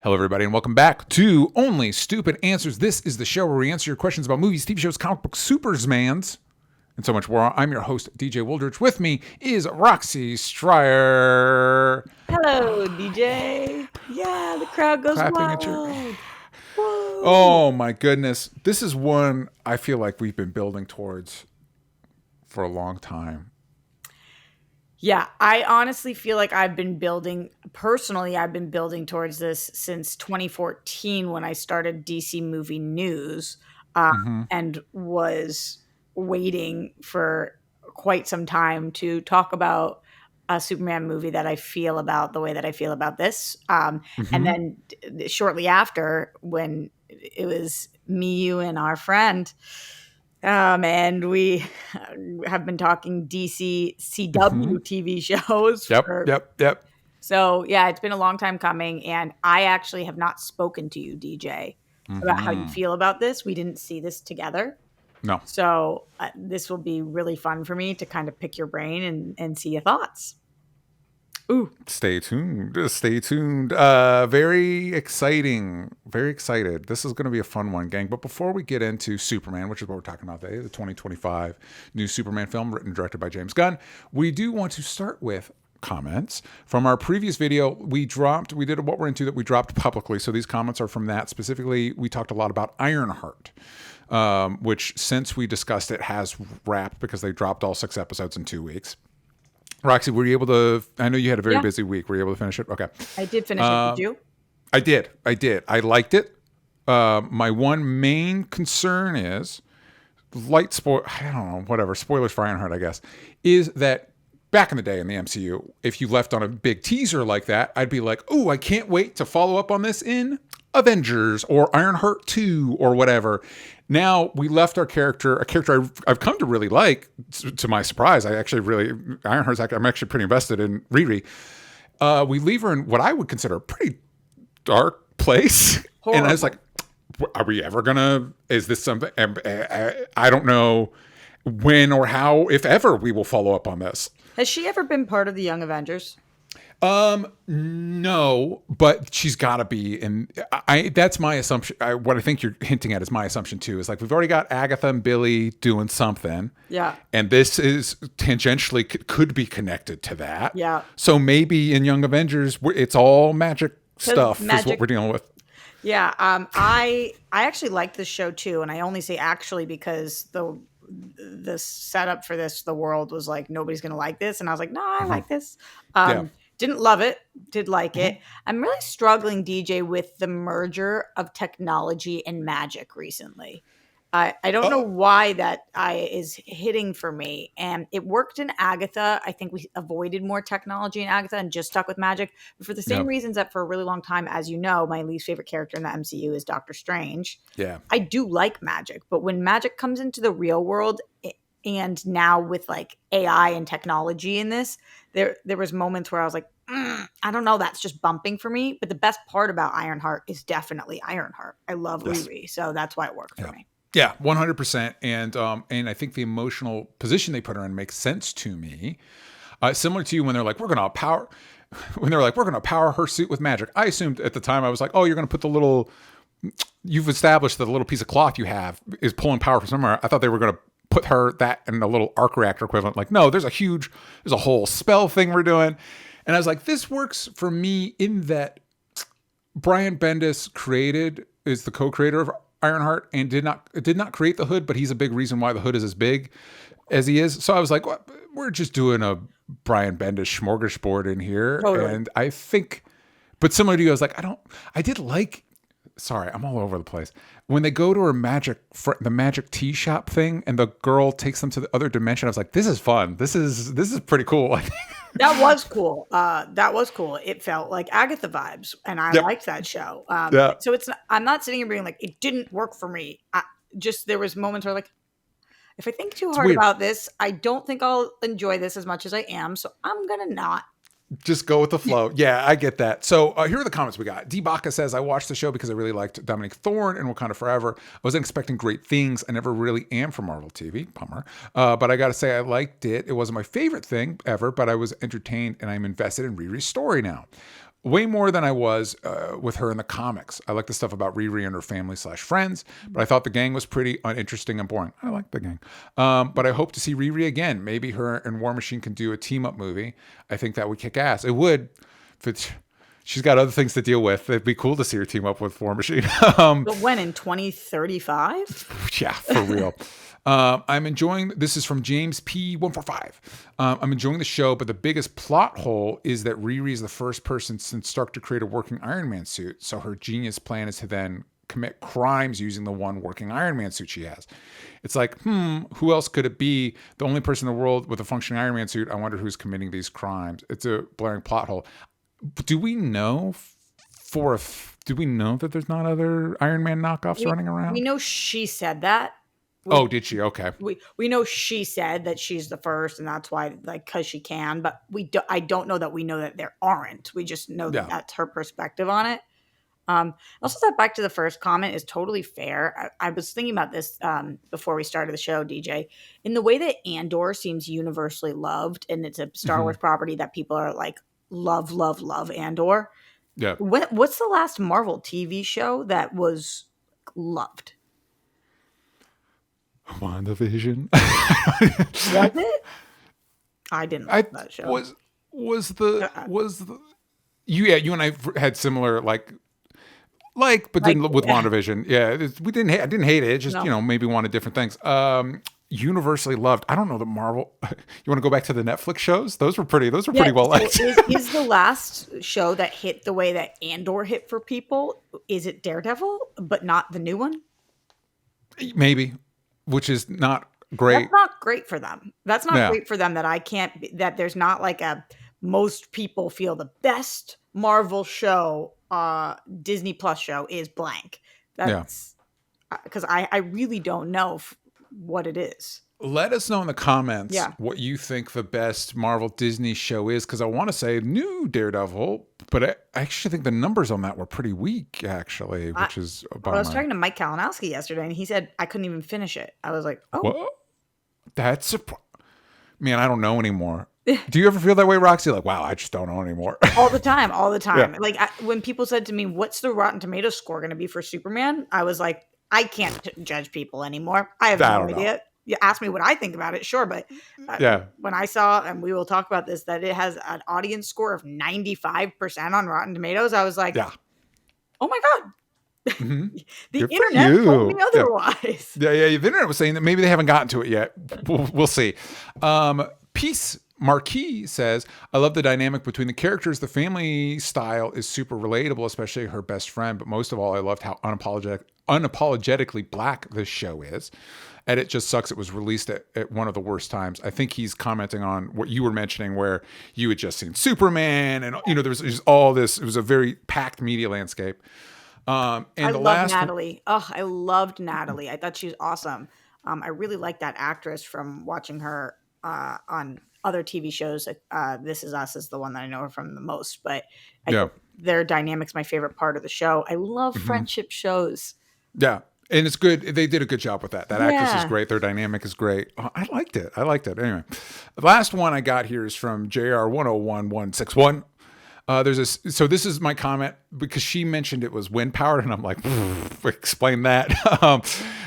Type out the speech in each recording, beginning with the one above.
Hello, everybody, and welcome back to Only Stupid Answers. This is the show where we answer your questions about movies, TV shows, comic books, supersmans, and so much more. I'm your host, DJ Wooldridge. With me is Roxy Stryer. Hello, DJ. Yeah, the crowd goes wild. Oh, my goodness. This is one I feel like we've been building towards for a long time. Yeah, I honestly feel like I've been building towards this since 2014 when I started DC Movie News and was waiting for quite some time to talk about a Superman movie that I feel about the way that I feel about this. And then shortly after, when it was me, you, and our friend, and we have been talking DC CW TV shows. Yep. So, yeah, it's been a long time coming. And I actually have not spoken to you, DJ, about how you feel about this. We didn't see this together. No. So this will be really fun for me to kind of pick your brain and see your thoughts. Ooh. Stay tuned. Very exciting. Very excited. This is going to be a fun one, gang. But before we get into Superman, which is what we're talking about today, the 2025 new Superman film written and directed by James Gunn, we do want to start with comments from our previous video. We did what we're into that we dropped publicly. So these comments are from that. Specifically, we talked a lot about Ironheart, which since we discussed it has wrapped because they dropped all 6 episodes in 2 weeks. Roxy, were you able to? I know you had a very busy week. Were you able to finish it? Okay. I did finish it. Did you? I did. I liked it. My one main concern is I don't know, whatever. Spoilers for Ironheart, I guess. Is that back in the day in the MCU, if you left on a big teaser like that, I'd be like, oh, I can't wait to follow up on this in Avengers or Ironheart 2 or whatever. Now we left a character I've come to really like, to my surprise. I'm actually pretty invested in Riri. We leave her in what I would consider a pretty dark place. Horrible. And I was like, are we ever gonna, is this something, I don't know when or how, if ever, we will follow up on this. Has she ever been part of the Young Avengers? No, but she's got to be, and that's my assumption. What I think you're hinting at is my assumption too. Is like we've already got Agatha and Billy doing something, yeah, and this is tangentially could be connected to that, yeah. So maybe in Young Avengers, it's all magic stuff is what we're dealing with. Yeah, I actually like this show too, and I only say actually because the setup for this, the world was like nobody's gonna like this, and I was like, no, I like this. Didn't love it, did like it. I'm really struggling, DJ, with the merger of technology and magic recently. I don't know why that is hitting for me. And it worked in Agatha. I think we avoided more technology in Agatha and just stuck with magic. But for the same reasons that for a really long time, as you know, my least favorite character in the MCU is Doctor Strange. Yeah. I do like magic. But when magic comes into the real world, and now with like AI and technology in this, there was moments where I was like, I don't know, that's just bumping for me. But the best part about Ironheart is definitely Ironheart. I love Riri, so that's why it worked for me. Yeah, 100%. And I think the emotional position they put her in makes sense to me. Similar to you when they're like, we're gonna power her suit with magic. I assumed at the time, I was like, oh, you're gonna put you've established that the little piece of cloth you have is pulling power from somewhere. I thought they were gonna put that in a little arc reactor equivalent. Like, no, there's a whole spell thing we're doing. And I was like, this works for me in that Brian Bendis is the co-creator of Ironheart and did not create the Hood, but he's a big reason why the Hood is as big as he is. So I was like, well, we're just doing a Brian Bendis smorgasbord in here. Totally. And I think, but similar to you, I was like, sorry, I'm all over the place. When they go to the magic tea shop thing and the girl takes them to the other dimension, I was like, this is fun. This is pretty cool. That was cool. It felt like Agatha vibes, and I liked that show. So I'm not sitting here being like, it didn't work for me. There was moments where like, if I think too hard about this, I don't think I'll enjoy this as much as I am. So I'm going to not. Just go with the flow. Yeah, I get that. So here are the comments we got. D. Baca says, I watched the show because I really liked Dominic Thorne and Wakanda Forever. I wasn't expecting great things. I never really am for Marvel TV. Bummer. But I got to say, I liked it. It wasn't my favorite thing ever, but I was entertained and I'm invested in Riri's story now. way more than I was with her in the comics. I like the stuff about Riri and her family/friends, but I thought the gang was pretty uninteresting and boring. I like the gang. But I hope to see Riri again. Maybe her and War Machine can do a team-up movie. I think that would kick ass. It would. She's got other things to deal with. It'd be cool to see her team up with War Machine. But when, in 2035? Yeah, for real. I'm enjoying, this is from James P145. I'm enjoying the show, but the biggest plot hole is that Riri is the first person since Stark to create a working Iron Man suit. So her genius plan is to then commit crimes using the one working Iron Man suit she has. It's like, who else could it be? The only person in the world with a functioning Iron Man suit. I wonder who's committing these crimes. It's a blaring plot hole. Do we know do we know that there's not other Iron Man knockoffs running around? We know she said that. Did she? Okay. We know she said that she's the first, and that's why, like, because she can. But I don't know that we know that there aren't. We just know that that's her perspective on it. Also, that back to the first comment is totally fair. I was thinking about this before we started the show, DJ. In the way that Andor seems universally loved, and it's a Star Wars property that people are like, love Andor. Yeah. What's the last Marvel TV show that was loved? WandaVision. Was it? I didn't like that show. You and I had similar but didn't with WandaVision. Yeah, I didn't hate it. It just maybe wanted different things. Universally loved. I don't know the Marvel. You want to go back to the Netflix shows? Those were pretty well liked. Is the last show that hit the way that Andor hit for people? Is it Daredevil, but not the new one? Maybe, which is not great. That's not great for them. That's not great for them. That there's not like a most people feel the best Marvel show, Disney Plus show is blank. That's because I really don't know what it is. Let us know in the comments what you think the best Marvel Disney show is, because I want to say new Daredevil, but I actually think the numbers on that were pretty weak, actually, which is a bummer. I was talking to Mike Kalinowski yesterday, and he said I couldn't even finish it. I was like, oh. What? That's man, I don't know anymore. Do you ever feel that way, Roxy? Like, wow, I just don't know anymore. All the time. Yeah. Like, when people said to me, what's the Rotten Tomatoes score going to be for Superman? I was like, I can't judge people anymore. I have no idea. Know. You ask me what I think about it, sure. But when I saw, and we will talk about this, that it has an audience score of 95% on Rotten Tomatoes, I was like, oh my God. Mm-hmm. The Good internet told me otherwise. Yeah, the internet was saying that maybe they haven't gotten to it yet. We'll see. Peace Marquis says, I love the dynamic between the characters. The family style is super relatable, especially her best friend. But most of all, I loved how unapologetically black this show is. And it just sucks it was released at one of the worst times. I think he's commenting on what you were mentioning, where you had just seen Superman. And, there was just all this. It was a very packed media landscape. And I loved Natalie. I loved Natalie. I thought she was awesome. I really liked that actress from watching her on other TV shows. This Is Us is the one that I know her from the most, but their dynamic's my favorite part of the show. I love friendship shows. Yeah. And it's good. They did a good job with that. That actress is great. Their dynamic is great. Oh, I liked it. Anyway, the last one I got here is from JR101161. So this is my comment, because she mentioned it was wind powered, and I'm like, explain that.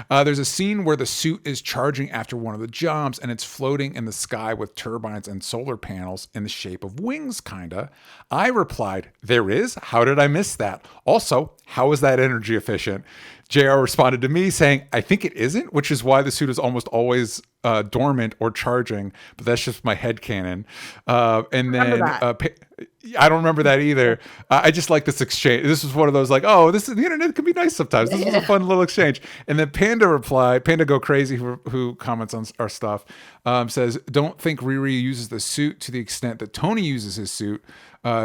There's a scene where the suit is charging after one of the jumps, and it's floating in the sky with turbines and solar panels in the shape of wings, kinda. I replied, there is? How did I miss that? Also, how is that energy efficient? JR responded to me saying, I think it isn't, which is why the suit is almost always dormant or charging, but that's just my headcanon. And then I don't remember that either. I just like this exchange. This was one of those like, the internet can be nice sometimes. This was a fun little exchange. And then Panda Go Crazy, who comments on our stuff, says, don't think Riri uses the suit to the extent that Tony uses his suit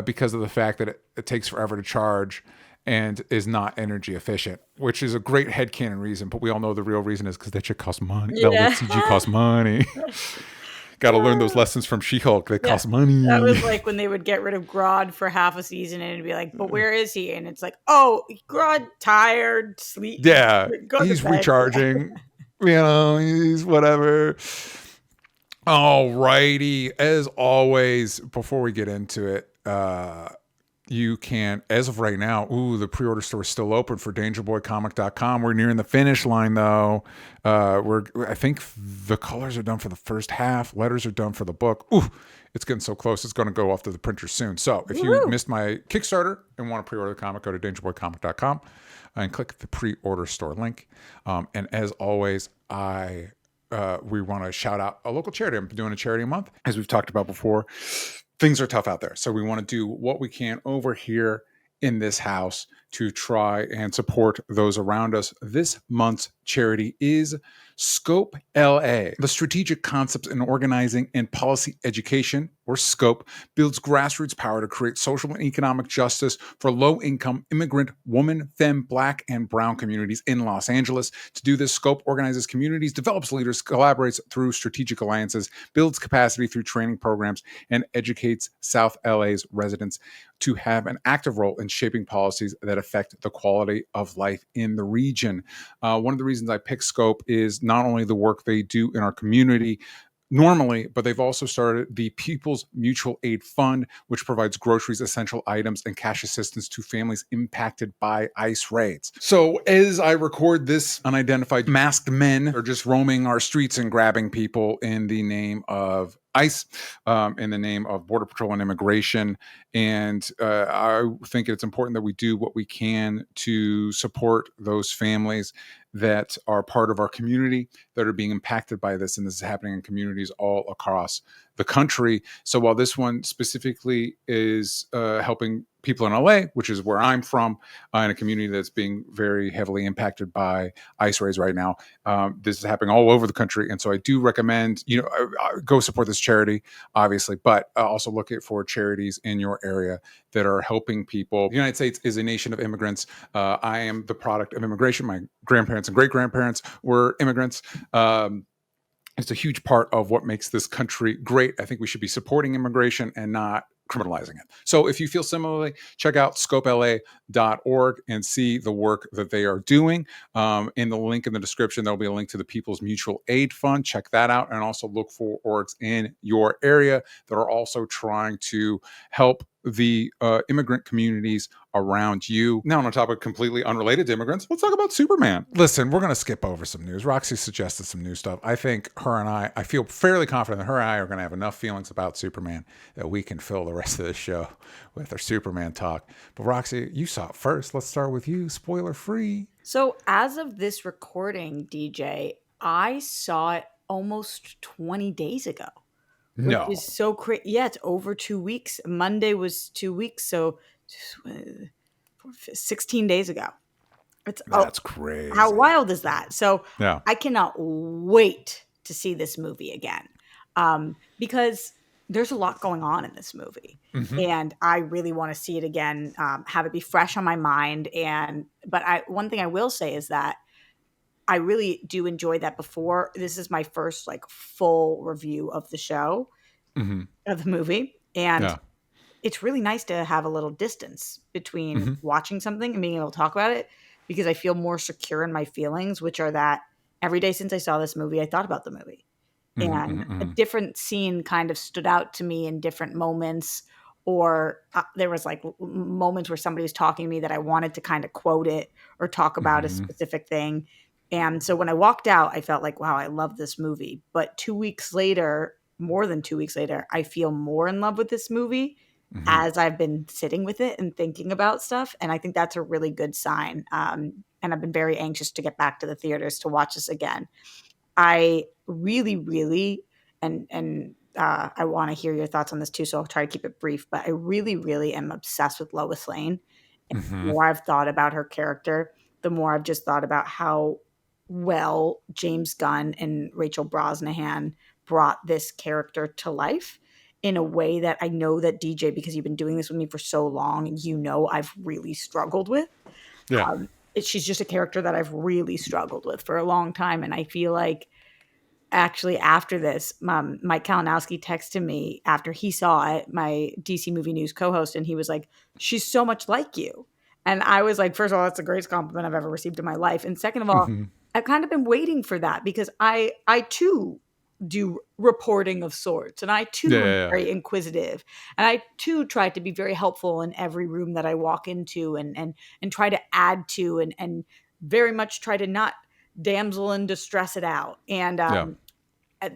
because of the fact that it takes forever to charge and is not energy efficient, which is a great headcanon reason, but we all know the real reason is because that shit costs money. Yeah. That CG costs money. Got to learn those lessons from She-Hulk. They cost money. That was like when they would get rid of Grodd for half a season, and it'd be like, but where is he? And it's like, Grodd, tired, sleep. Yeah, he's recharging. He's whatever. All righty. As always, before we get into it, you can, as of right now, the pre-order store is still open for dangerboycomic.com. We're nearing the finish line, though. I think the colors are done for the first half. Letters are done for the book. It's getting so close. It's going to go off to the printer soon. So if you missed my Kickstarter and want to pre-order the comic, go to dangerboycomic.com and click the pre-order store link. And as always, we want to shout out a local charity. I'm doing a charity month, as we've talked about before. Things are tough out there. So we want to do what we can over here in this house to try and support those around us. This month's charity is Scope LA. The Strategic Concepts in Organizing and Policy Education, or SCOPE, builds grassroots power to create social and economic justice for low-income immigrant, woman, femme, Black, and brown communities in Los Angeles. To do this, SCOPE organizes communities, develops leaders, collaborates through strategic alliances, builds capacity through training programs, and educates South LA's residents to have an active role in shaping policies that affect the quality of life in the region. One of the reasons I picked Scope is not only the work they do in our community normally, but they've also started the People's Mutual Aid Fund, which provides groceries, essential items, and cash assistance to families impacted by ICE raids. So as I record this, unidentified masked men are just roaming our streets and grabbing people in the name of ICE, in the name of Border Patrol and immigration. And I think it's important that we do what we can to support those families that are part of our community that are being impacted by this. And this is happening in communities all across the country. So while this one specifically is helping people in LA, which is where I'm from, in a community that's being very heavily impacted by ICE raids right now, this is happening all over the country. And so I do recommend, go support this charity, obviously, but also look for charities in your area that are helping people. The United States is a nation of immigrants. I am the product of immigration. My grandparents and great-grandparents were immigrants. It's a huge part of what makes this country great. I think we should be supporting immigration and not criminalizing it. So if you feel similarly, check out scopela.org and see the work that they are doing. In the link in the description, there'll be a link to the People's Mutual Aid Fund. Check that out, and also look for orgs in your area that are also trying to help the immigrant communities around you. Now, on a topic completely unrelated to immigrants, let's talk about Superman. Listen, we're going to skip over some news. Roxy suggested some new stuff. I think I feel fairly confident that her and I are going to have enough feelings about Superman that we can fill the rest of the show with our Superman talk. But Roxy, you saw it first. Let's start with you. Spoiler free. So as of this recording, DJ, I saw it almost 20 days ago. No. Which is so crazy. Yeah, it's over 2 weeks. Monday was 2 weeks, so 16 days ago. That's crazy. How wild is that? So yeah. I cannot wait to see this movie again, because there's a lot going on in this movie, and I really want to see it again, have it be fresh on my mind. But one thing I will say is that I really do enjoy that. Before this is my first full review of the show, of the movie, and it's really nice to have a little distance between watching something and being able to talk about it, because I feel more secure in my feelings, which are that every day since I saw this movie, I thought about the movie, and a different scene kind of stood out to me in different moments, or there was moments where somebody was talking to me that I wanted to kind of quote it or talk about a specific thing. And so when I walked out, I felt like, wow, I love this movie. But 2 weeks later, more than 2 weeks later, I feel more in love with this movie as I've been sitting with it and thinking about stuff. And I think that's a really good sign. And I've been very anxious to get back to the theaters to watch this again. I really, really, and I want to hear your thoughts on this too, so I'll try to keep it brief, but I really, really am obsessed with Lois Lane. And the more I've thought about her character, the more I've just thought about how well James Gunn and Rachel Brosnahan brought this character to life in a way that I know that DJ, because you've been doing this with me for so long, and I've really struggled with. Yeah. She's just a character that I've really struggled with for a long time. And I feel like actually after this, Mike Kalinowski texted me after he saw it, my DC Movie News co-host, and he was like, she's so much like you. And I was like, first of all, that's the greatest compliment I've ever received in my life. And second of all, I've kind of been waiting for that, because I too do reporting of sorts. And I too am very inquisitive. And I too try to be very helpful in every room that I walk into and try to add to and very much try to not damsel in distress it out. And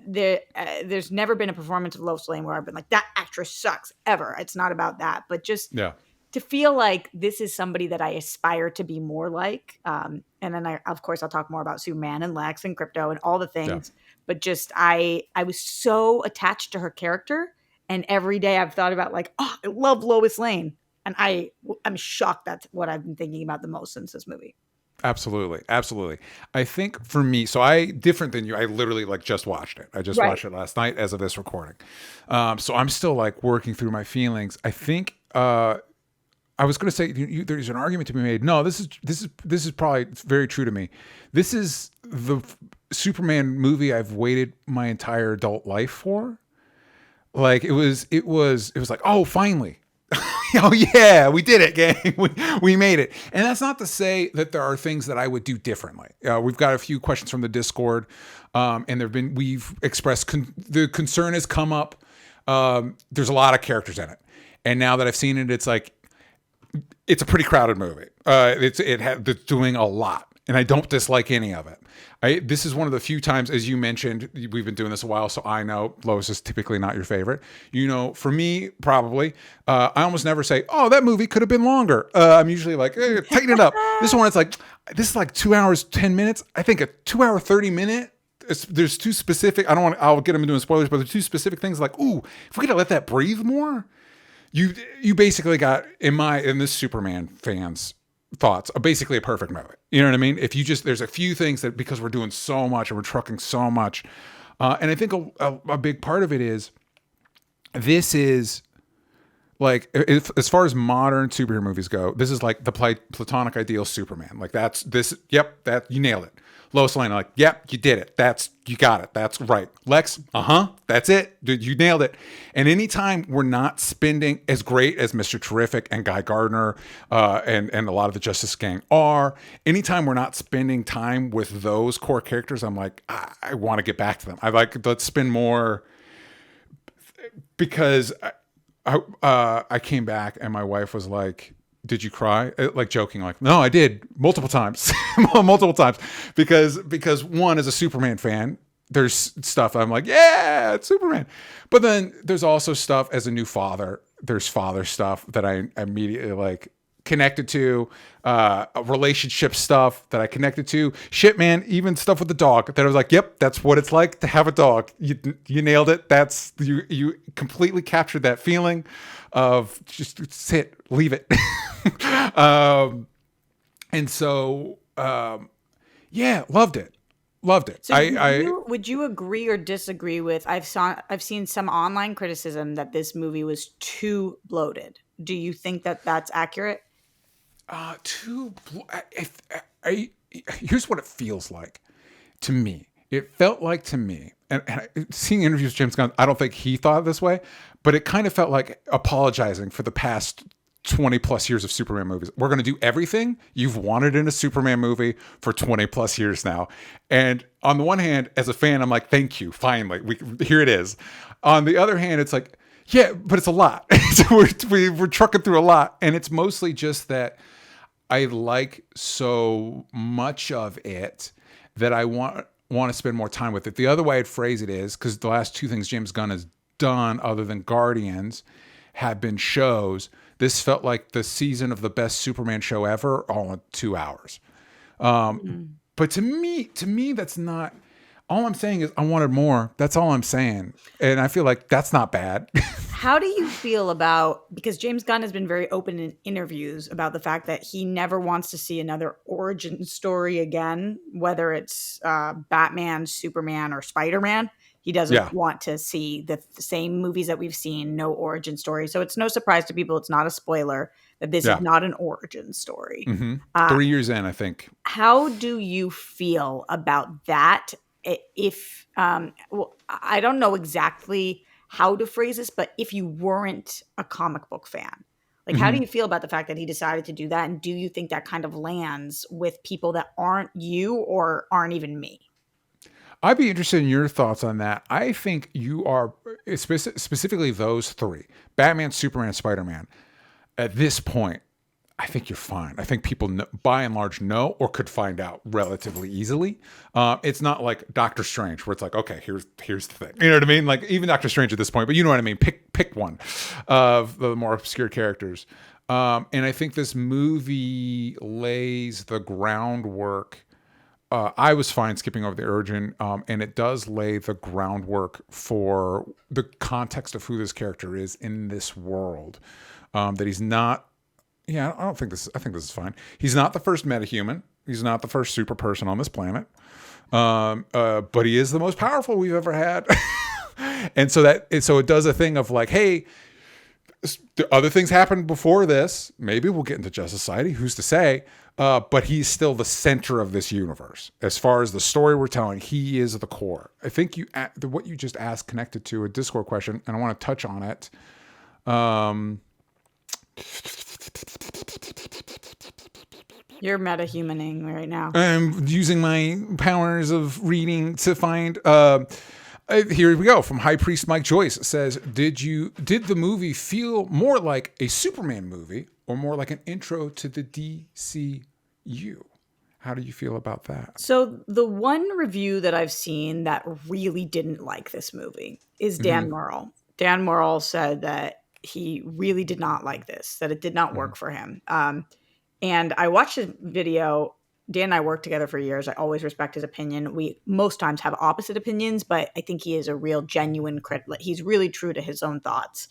there's never been a performance of Lois Lane where I've been like, that actress sucks ever. It's not about that, but just to feel like this is somebody that I aspire to be more like. And then of course, I'll talk more about Superman and Lex and Krpyto and all the things. But just I was so attached to her character, and every day I've thought about like, oh, I love Lois Lane, and I'm shocked that's what I've been thinking about the most since this movie. Absolutely. I think for me, so different than you, I literally like just watched it. I just watched it last night as of this recording. So I'm still like working through my feelings. I think I was going to say there's an argument to be made. No, this is probably very true to me. This is the Superman movie I've waited my entire adult life for. Like it was like, oh, finally. Oh yeah, we did it, gang. We made it. And that's not to say that there are things that I would do differently. We've got a few questions from the Discord, and we've expressed the concern has come up. There's a lot of characters in it, and now that I've seen it, it's like it's a pretty crowded movie. It's doing a lot, and I don't dislike any of it. This is one of the few times, as you mentioned, we've been doing this a while, so I know Lois is typically not your favorite. For me, probably, I almost never say, oh, that movie could have been longer. I'm usually like, tighten it up. This one, this is like 2 hours, 10 minutes. I think a 2 hour, 30-minute, there's too specific. I'll get them into spoilers, but there's two specific things like, ooh, if we could have let that breathe more, you basically got, in this Superman fans' thoughts, basically a perfect movie. You know what I mean? If you there's a few things that, because we're doing so much and we're trucking so much, and I think a big part of it is, this is like, as far as modern superhero movies go, this is like the platonic ideal Superman. Like yep, that you nailed it. Lois Lane, like, yep, you did it. You got it. That's right. Lex, that's it. Dude, you nailed it. And anytime we're not spending, as great as Mr. Terrific and Guy Gardner and a lot of the Justice Gang are, anytime we're not spending time with those core characters, I'm like, I want to get back to them. Let's spend more, because I came back and my wife was like, did you cry? Like joking, like, no, I did multiple times, because one, as a Superman fan, there's stuff I'm like, yeah, it's Superman. But then there's also stuff as a new father. There's father stuff that I immediately like connected to, relationship stuff that I connected to. Shit, man, even stuff with the dog that I was like, yep, that's what it's like to have a dog. You nailed it. That's you completely captured that feeling of just sit, leave it. And so, yeah, loved it. So would you agree or disagree with, I've seen some online criticism that this movie was too bloated. Do you think that that's accurate? Here's what it feels like to me. It felt like to me, and seeing interviews with James Gunn, I don't think he thought this way, but it kind of felt like apologizing for the past 20 plus years of Superman movies. We're going to do everything you've wanted in a Superman movie for 20 plus years now. And on the one hand, as a fan, I'm like, thank you. Finally, here it is. On the other hand, it's like, yeah, but it's a lot. So we're trucking through a lot. And it's mostly just that I like so much of it that I want to spend more time with it. The other way I'd phrase it is, because the last two things James Gunn has done other than Guardians have been shows. This felt like the season of the best Superman show ever, all in 2 hours. But to me, that's not. All I'm saying is I wanted more. That's all I'm saying. And I feel like that's not bad. How do you feel about, because James Gunn has been very open in interviews about the fact that he never wants to see another origin story again, whether it's Batman, Superman, or Spider-Man. He doesn't want to see the same movies that we've seen, no origin story. So it's no surprise to people, it's not a spoiler, that this is not an origin story. 3 years in, I think. How do you feel about that? If I don't know exactly how to phrase this, but if you weren't a comic book fan, like how do you feel about the fact that he decided to do that? And do you think that kind of lands with people that aren't you or aren't even me? I'd be interested in your thoughts on that. I think you are specifically those three: Batman, Superman, Spider-Man. At this point, I think you're fine. I think people, by and large, know or could find out relatively easily. It's not like Doctor Strange, where it's like, okay, here's the thing. You know what I mean? Like even Doctor Strange at this point, but you know what I mean. Pick one of the more obscure characters. And I think this movie lays the groundwork. I was fine skipping over the origin, and it does lay the groundwork for the context of who this character is in this world. That he's not. Yeah, I think this is fine. He's not the first metahuman. He's not the first super person on this planet. But he is the most powerful we've ever had. And so it does a thing of like, hey, other things happened before this. Maybe we'll get into Justice Society. Who's to say? But he's still the center of this universe. As far as the story we're telling, he is the core. I think what you just asked connected to a Discord question, and I want to touch on it. You're metahumaning right now. I'm using my powers of reading to find. Here we go. From High Priest Mike Joyce says, did the movie feel more like a Superman movie or more like an intro to the DCU? How do you feel about that? So the one review that I've seen that really didn't like this movie is Dan Murrell. Dan Murrell said that he really did not like this, that it did not work for him. And I watched his video. Dan and I worked together for years. I always respect his opinion. We most times have opposite opinions, but I think he is a real genuine critic. He's really true to his own thoughts.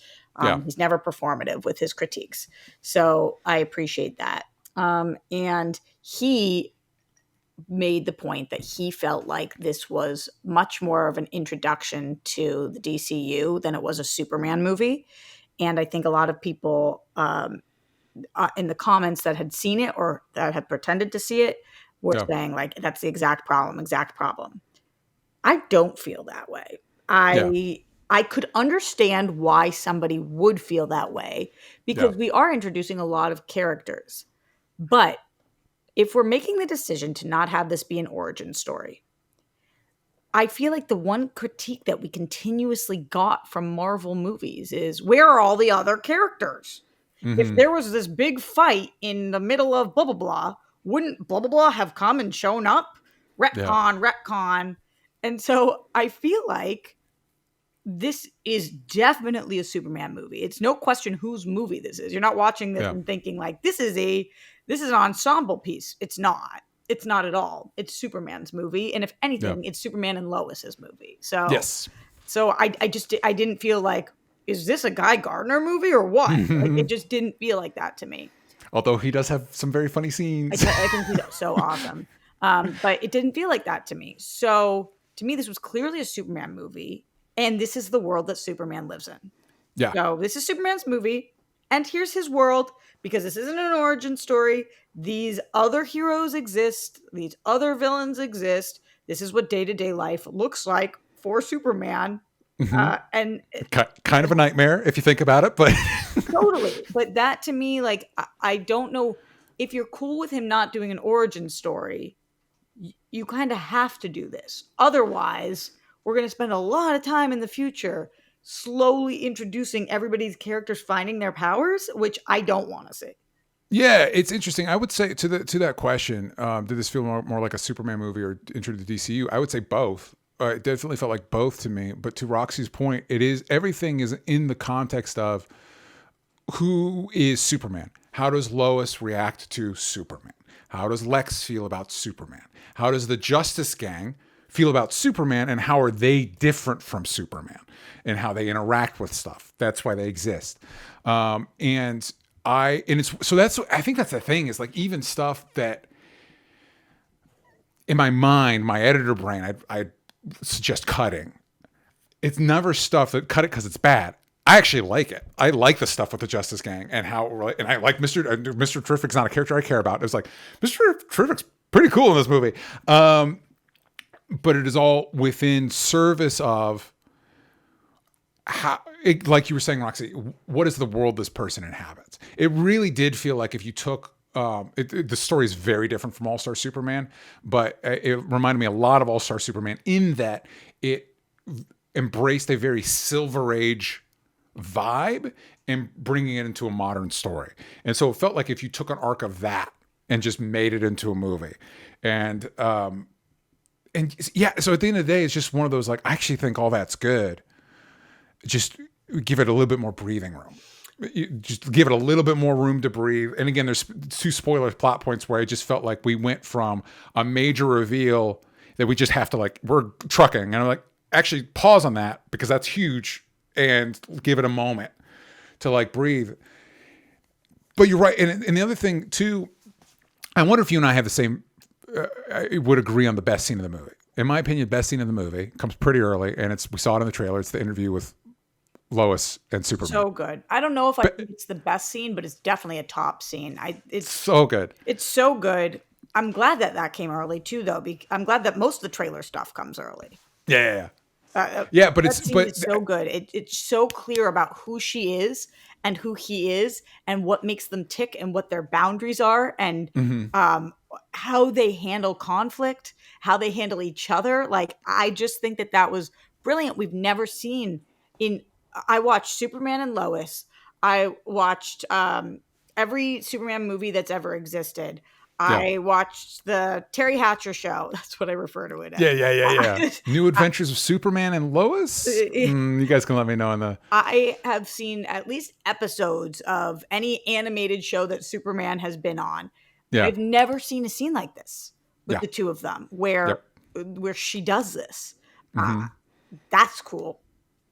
He's never performative with his critiques. So I appreciate that. And he made the point that he felt like this was much more of an introduction to the DCU than it was a Superman movie. And I think a lot of people in the comments that had seen it or that had pretended to see it were saying like, that's the exact problem. I don't feel that way. I could understand why somebody would feel that way because we are introducing a lot of characters. But if we're making the decision to not have this be an origin story, I feel like the one critique that we continuously got from Marvel movies is, where are all the other characters? If there was this big fight in the middle of blah, blah, blah, wouldn't blah, blah, blah have come and shown up? Retcon. And so I feel like this is definitely a Superman movie. It's no question whose movie this is. You're not watching this and thinking like, this is an ensemble piece. It's not. It's not at all. It's Superman's movie. And if anything, it's Superman and Lois's movie. So, so I didn't feel like, is this a Guy Gardner movie or what? Like, it just didn't feel like that to me. Although he does have some very funny scenes. I think he's so awesome. But it didn't feel like that to me. So to me, this was clearly a Superman movie. And this is the world that Superman lives in. Yeah. So this is Superman's movie. And here's his world, because this isn't an origin story. These other heroes exist. These other villains exist. This is what day-to-day life looks like for Superman. And kind of a nightmare if you think about it, but totally. But that to me, like, I don't know if you're cool with him not doing an origin story, you kind of have to do this. Otherwise, we're going to spend a lot of time in the future slowly introducing everybody's characters finding their powers, which I don't want to see. Yeah, it's interesting. I would say to that question, did this feel more like a Superman movie or intro to the DCU? I would say both. It definitely felt like both to me. But to Roxy's point, everything is in the context of who is Superman? How does Lois react to Superman? How does Lex feel about Superman? How does the Justice Gang feel about Superman, and how are they different from Superman and how they interact with stuff? That's why they exist. I think that's the thing, is like, even stuff that in my mind, my editor brain, I'd suggest cutting. It's never stuff that cut it because it's bad. I actually like it. I like the stuff with the Justice Gang and and I like Mr. Terrific's not a character I care about. It's like, Mr. Terrific's pretty cool in this movie. But it is all within service of like you were saying, Roxy, what is the world this person inhabits? It really did feel like if you took the story is very different from All-Star Superman, but it reminded me a lot of All-Star Superman in that it embraced a very Silver Age vibe and bringing it into a modern story. And so it felt like if you took an arc of that and just made it into a movie. And yeah, so at the end of the day, it's just one of those, like, I actually think all that's good. Just give it a little bit more breathing room. Just give it a little bit more room to breathe. And again, there's 2 spoiler plot points where I just felt like we went from a major reveal that we just have to, like, we're trucking. And I'm like, actually pause on that because that's huge and give it a moment to, like, breathe. But you're right. And the other thing too, I wonder if you and I have the same, would agree on the best scene of the movie. In my opinion, best scene of the movie comes pretty early, and we saw it in the trailer. It's the interview with Lois and Superman. So good. I don't know if I think it's the best scene, but it's definitely a top scene. It's so good. It's so good. I'm glad that came early too, though. I'm glad that most of the trailer stuff comes early. Yeah. But it's so good. It's so clear about who she is and who he is and what makes them tick and what their boundaries are and how they handle conflict, how they handle each other. Like, I just think that was brilliant. We've never seen I watched Superman and Lois. I watched every Superman movie that's ever existed. I watched the Terry Hatcher show. That's what I refer to it as. Yeah. New Adventures of Superman and Lois? You guys can let me know I have seen at least episodes of any animated show that Superman has been on. Yeah. I've never seen a scene like this with the two of them where she does this. That's cool.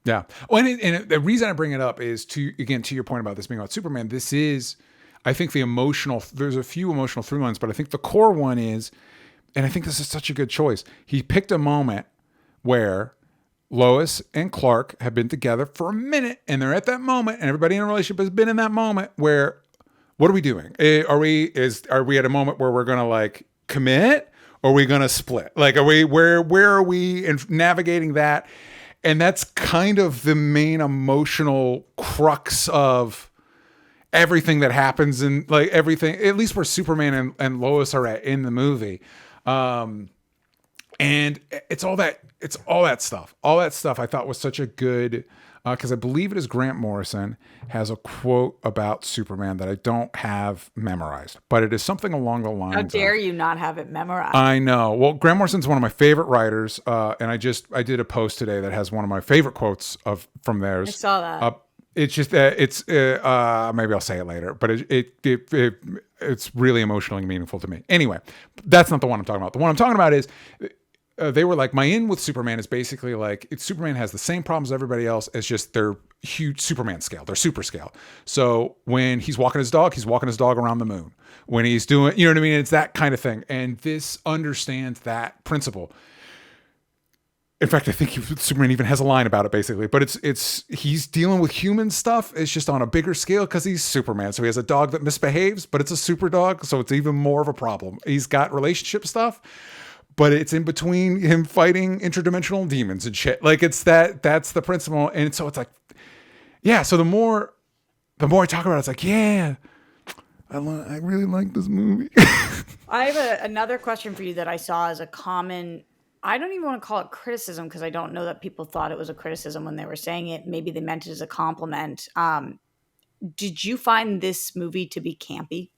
Yeah. Well, and the reason I bring it up is to your point about this being about Superman, this is, I think there's a few emotional through lines, but I think the core one is, and I think this is such a good choice. He picked a moment where Lois and Clark have been together for a minute, and they're at that moment, and everybody in a relationship has been in that moment where, what are we doing? Are we at a moment where we're going to, like, commit, or are we going to split? Like, where are we in navigating that? And that's kind of the main emotional crux of everything that happens in, like, everything, at least where Superman and Lois are at in the movie. And it's all that stuff. All that stuff I thought was such a good, because I believe it is Grant Morrison has a quote about Superman that I don't have memorized, but it is something along the lines. How dare you not have it memorized? I know. Well, Grant Morrison's one of my favorite writers, and I did a post today that has one of my favorite quotes from theirs. I saw that. It's just maybe I'll say it later, but it's really emotionally meaningful to me. Anyway, that's not the one I'm talking about. The one I'm talking about is. They were like, my in with Superman is basically like, Superman has the same problems as everybody else. It's just their huge Superman scale, their super scale. So when he's walking his dog around the moon. When he's doing, you know what I mean? It's that kind of thing. And this understands that principle. In fact, I think Superman even has a line about it, basically. But he's dealing with human stuff. It's just on a bigger scale because he's Superman. So he has a dog that misbehaves, but it's a super dog. So it's even more of a problem. He's got relationship stuff. But it's in between him fighting interdimensional demons and shit. Like, that's the principle. And so it's like, yeah. So the more I talk about it, it's like, yeah, I really like this movie. I have another question for you that I saw as a common, I don't even want to call it criticism because I don't know that people thought it was a criticism when they were saying it. Maybe they meant it as a compliment. Did you find this movie to be campy?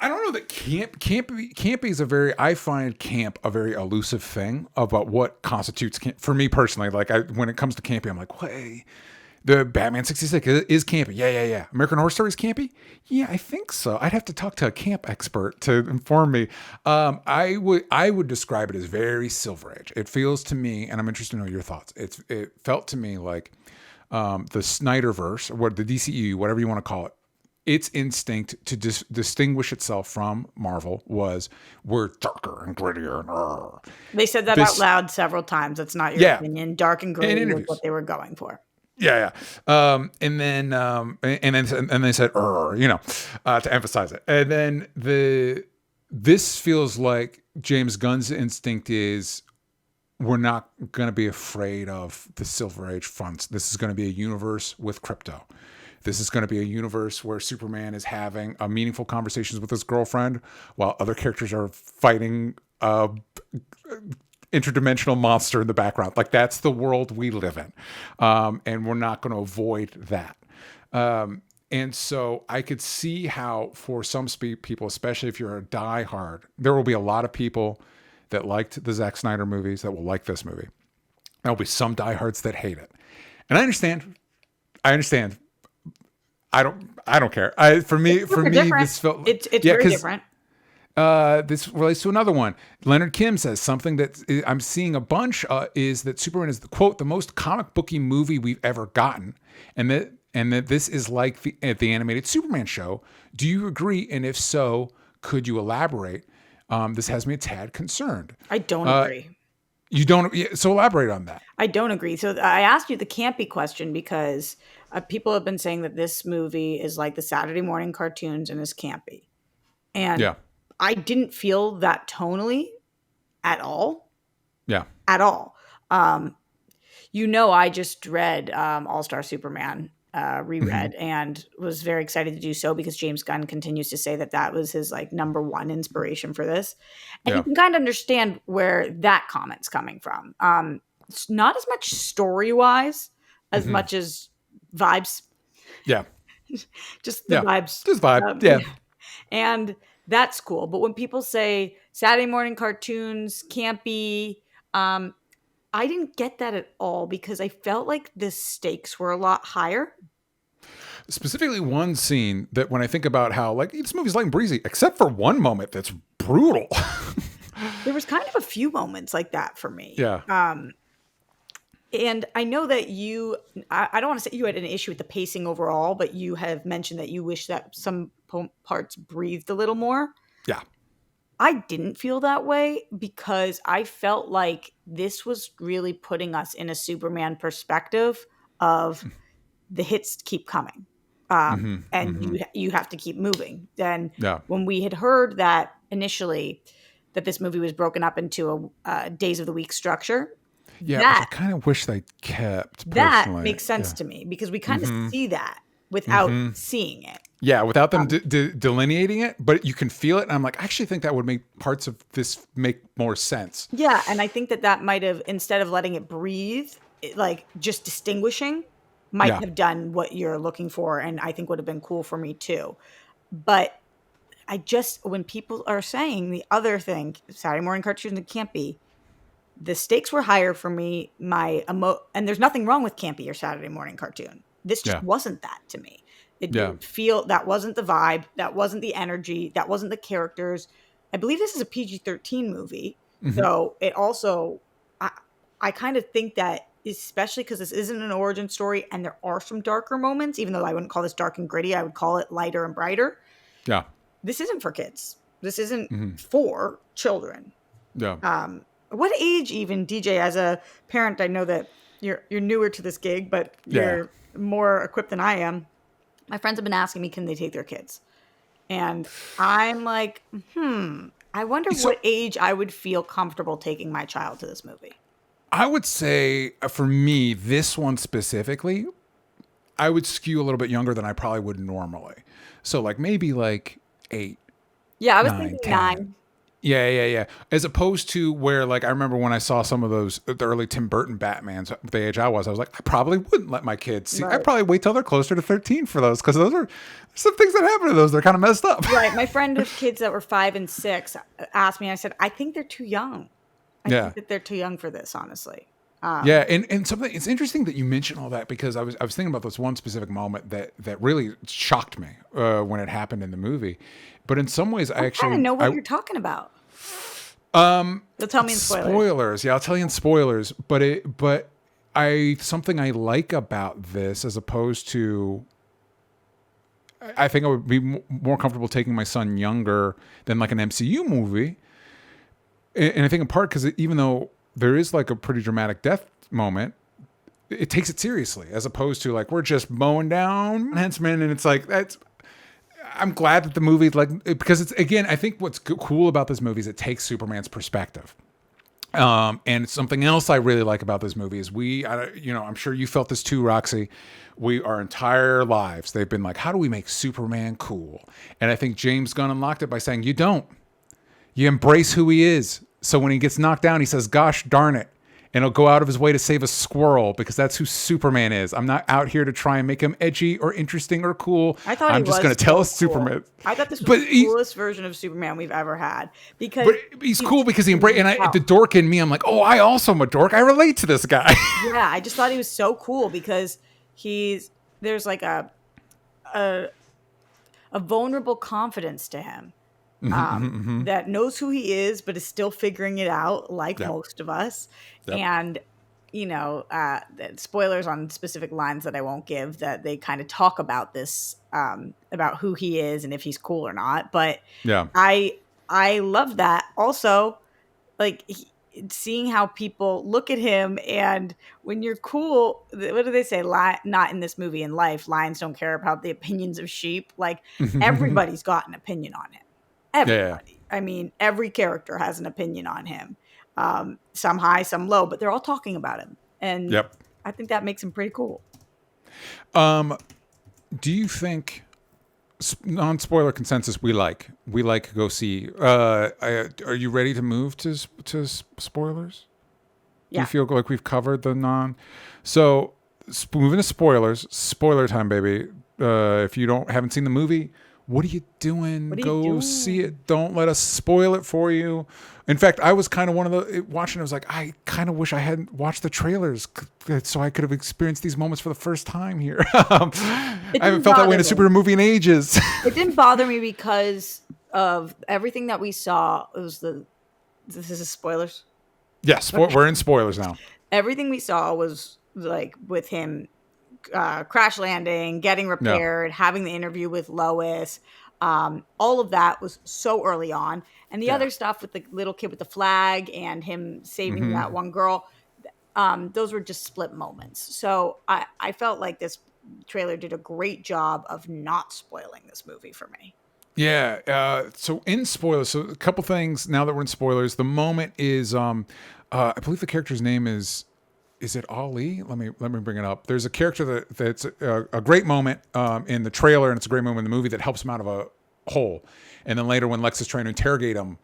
I don't know that campy is I find camp a very elusive thing about what constitutes camp. For me personally, like, when it comes to campy, I'm like, hey, the Batman 66 is campy. Yeah. American Horror Story is campy? Yeah, I think so. I'd have to talk to a camp expert to inform me. I would describe it as very Silver Age. It feels to me, and I'm interested to know your thoughts. It felt to me like the Snyderverse, or the DCEU, whatever you want to call it, its instinct to distinguish itself from Marvel was, we're darker and grittier. And they said that out loud several times. That's not your opinion. Dark and gritty was what they were going for. Yeah. And then they said, to emphasize it. And then this feels like James Gunn's instinct is, we're not going to be afraid of the Silver Age fronts. This is going to be a universe with Krypto. this is going to be a universe where Superman is having meaningful conversations with his girlfriend while other characters are fighting interdimensional monster in the background. Like, that's the world we live in. And we're not going to avoid that. And so I could see how for some people, especially if you're a diehard, there will be a lot of people that liked the Zack Snyder movies that will like this movie. There'll be some diehards that hate it. And I understand. I don't care. For me, this felt it's very different. This relates to another one. Leonard Kim says something that I'm seeing a bunch is that Superman is, quote, the most comic booky movie we've ever gotten, and that this is like the animated Superman show. Do you agree? And if so, could you elaborate? This has me a tad concerned. I don't agree. You don't? So elaborate on that. I don't agree. So I asked you the campy question because people have been saying that this movie is like the Saturday morning cartoons and is campy. And yeah. I didn't feel that tonally at all. Yeah. At all. I just read All-Star Superman, reread, and was very excited to do so because James Gunn continues to say that was his like number one inspiration for this. And you can kind of understand where that comment's coming from. It's not as much story-wise as much as vibes. Yeah. Just the vibes. Just vibe. Yeah. And that's cool. But when people say Saturday morning cartoons, campy, I didn't get that at all because I felt like the stakes were a lot higher. Specifically one scene that when I think about how like this movie's light and breezy, except for one moment that's brutal. There was kind of a few moments like that for me. Yeah. And I know that I don't want to say you had an issue with the pacing overall, but you have mentioned that you wish that some parts breathed a little more. Yeah. I didn't feel that way because I felt like this was really putting us in a Superman perspective of the hits keep coming. You have to keep moving. And when we had heard that initially that this movie was broken up into a days of the week structure. Yeah, which I kind of wish they kept. That makes sense to me because we kind of see that without seeing it. Yeah, without them delineating it, but you can feel it. And I'm like, I actually think that would make parts of this make more sense. Yeah, and I think that might have, instead of letting it breathe, like just distinguishing, might have done what you're looking for, and I think would have been cool for me too. But when people are saying the other thing, Saturday morning cartoons and campy, the stakes were higher for me. And there's nothing wrong with campy or Saturday morning cartoon. This just wasn't that to me. It didn't feel, that wasn't the vibe. That wasn't the energy. That wasn't the characters. I believe this is a PG-13 movie. So it also, I kind of think that, especially because this isn't an origin story and there are some darker moments, even though I wouldn't call this dark and gritty, I would call it lighter and brighter. Yeah. This isn't for kids. This isn't for children. Yeah. What age even, DJ, as a parent, I know that you're newer to this gig, but you're more equipped than I am. My friends have been asking me, can they take their kids? And I'm like, I wonder what age I would feel comfortable taking my child to this movie. I would say, for me, this one specifically, I would skew a little bit younger than I probably would normally. So like maybe like 8. Yeah, I was thinking 9. Yeah. As opposed to where, like, I remember when I saw some of those, the early Tim Burton Batmans, the age I was like, I probably wouldn't let my kids see. Right. I'd probably wait till they're closer to 13 for those, because those are some things that happen to those. They're kind of messed up. Right. My friend with kids that were 5 and 6 asked me, I said, I think they're too young. I think that they're too young for this, honestly. And something, it's interesting that you mentioned all that, because I was thinking about this one specific moment that really shocked me when it happened in the movie. But in some ways, I actually know what you're talking about. You'll tell me in spoilers. Yeah, I'll tell you in spoilers. But something I like about this, as opposed to, I think I would be more comfortable taking my son younger than like an MCU movie. And I think in part because even though there is like a pretty dramatic death moment, it takes it seriously, as opposed to like, we're just mowing down henchmen. And it's like, I'm glad that the movie, like, because it's, again, I think what's cool about this movie is it takes Superman's perspective. And something else I really like about this movie is I'm sure you felt this too, Roxy. Our entire lives, they've been like, how do we make Superman cool? And I think James Gunn unlocked it by saying, you don't. You embrace who he is. So when he gets knocked down, he says, gosh darn it. And he'll go out of his way to save a squirrel because that's who Superman is. I'm not out here to try and make him edgy or interesting or cool. I'm just going to tell us Superman. I thought this was the coolest version of Superman we've ever had. But he's cool because he embraced. And the dork in me, I'm like, oh, I also am a dork. I relate to this guy. Yeah, I just thought he was so cool because there's like a vulnerable confidence to him. That knows who he is, but is still figuring it out, like most of us. Yep. And, spoilers on specific lines that I won't give, that they kind of talk about this, about who he is and if he's cool or not. But yeah, I love that. Also, like, seeing how people look at him, and when you're cool, what do they say? Not in this movie, in life, lions don't care about the opinions of sheep. Like, everybody's got an opinion on him. Everybody. Yeah. I mean, every character has an opinion on him. Some high, some low, but they're all talking about him. And I think that makes him pretty cool. Do you think, non-spoiler consensus, we like go see? Are you ready to move to spoilers? Yeah. Do you feel like we've covered the non? So moving to spoilers, spoiler time, baby. If you haven't seen the movie, what are you doing? Go see it. Don't let us spoil it for you. In fact, I was kind of one of the watching. I was like, I kind of wish I hadn't watched the trailers so I could have experienced these moments for the first time here. I haven't felt that way in a superhero movie in ages. It didn't bother me because of everything that we saw. This is spoilers. Yes, we're in spoilers now. Everything we saw was like with him crash landing, getting repaired, having the interview with Lois. All of that was so early on. And the other stuff with the little kid with the flag and him saving that one girl, those were just split moments. So I felt like this trailer did a great job of not spoiling this movie for me. Yeah. So in spoilers, so a couple things now that we're in spoilers. The moment is, I believe the character's name is it Ali? Let me bring it up. There's a character that's a great moment in the trailer, and it's a great moment in the movie that helps him out of a hole. And then later, when Lex is trying to interrogate him,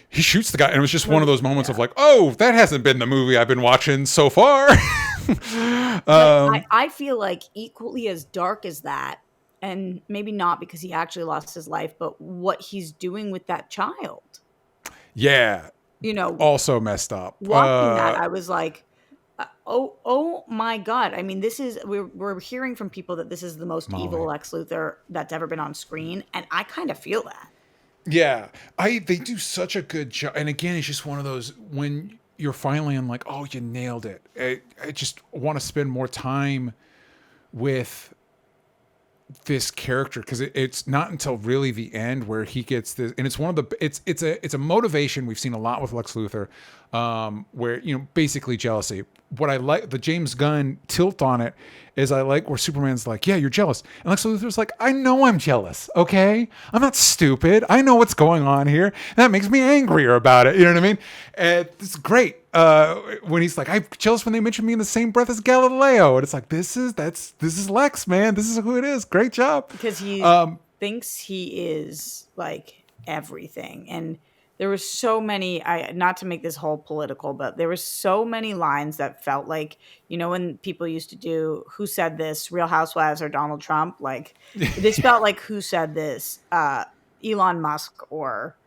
he shoots the guy, and it was just one of those moments of like, oh, that hasn't been the movie I've been watching so far. I feel like equally as dark as that, and maybe not because he actually lost his life, but what he's doing with that child. Yeah. Also messed up. Watching that, I was like, oh my God. I mean, we're hearing from people that this is the most evil Lex Luthor that's ever been on screen. And I kind of feel that. Yeah. They do such a good job. And again, it's just one of those, when you're finally in like, oh, you nailed it. I just want to spend more time with this character, because it's not until really the end where he gets this, and it's one of the it's a motivation we've seen a lot with Lex Luthor, where basically jealousy. What I like, the James Gunn tilt on it, is I like where Superman's like, yeah, you're jealous, and Lex Luthor's like, I know I'm jealous, okay, I'm not stupid, I know what's going on here, and that makes me angrier about it. You know what I mean? And it's great. When he's like, I'm jealous when they mention me in the same breath as Galileo, and it's like, this is Lex, man, this is who it is. Great job, because he thinks he is like everything. And there were so many, not to make this whole political, but there were so many lines that felt like, when people used to do Who Said This, Real Housewives or Donald Trump, like this felt like Who Said This, Elon Musk or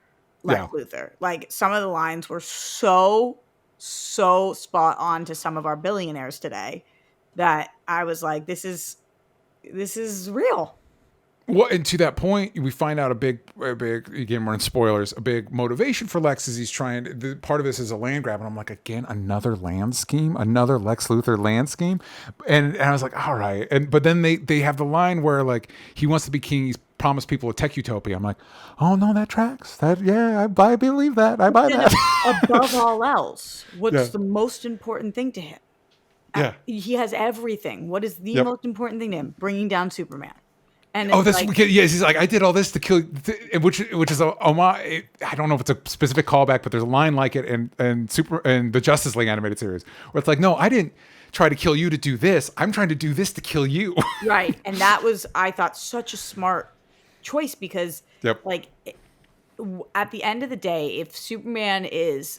Lex Luthor. Like, some of the lines were so spot on to some of our billionaires today that I was like, this is real. Well, and to that point, we find out a big, again, we're in spoilers, a big motivation for Lex is he's trying, part of this is a land grab. And I'm like, again, another land scheme, another Lex Luthor land scheme. And I was like, all right. But then they have the line where like, he wants to be king. He's promised people a tech utopia. I'm like, oh no, that tracks. I believe that. I buy that. Above all else, what's the most important thing to him? Yeah. He has everything. What is the most important thing to him? Bringing down Superman. And Oh, it's that's like, yes. He's like, I did all this to kill, which is a homage. I don't know if it's a specific callback, but there's a line like it in the Justice League animated series where it's like, no, I didn't try to kill you to do this. I'm trying to do this to kill you. right. And that was, I thought, such a smart choice because, Yep. like, at the end of the day, if Superman is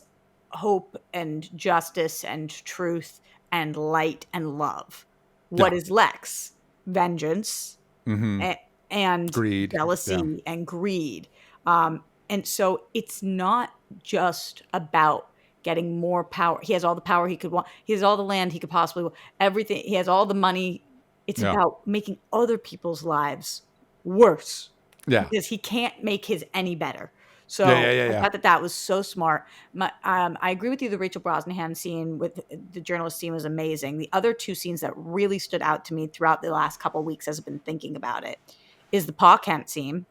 hope and justice and truth and light and love, what Yeah. is Lex? Vengeance and Greed. jealousy and greed. And so it's not just about getting more power. He has all the power he could want. He has all the land he could possibly want. Everything. He has all the money. It's about making other people's lives worse. Yeah. Because he can't make his any better. So Yeah. I thought that was so smart. I agree with you. The Rachel Brosnahan scene with the journalist scene was amazing. The other two scenes that really stood out to me throughout the last couple of weeks as I've been thinking about it is the Pa Kent scene.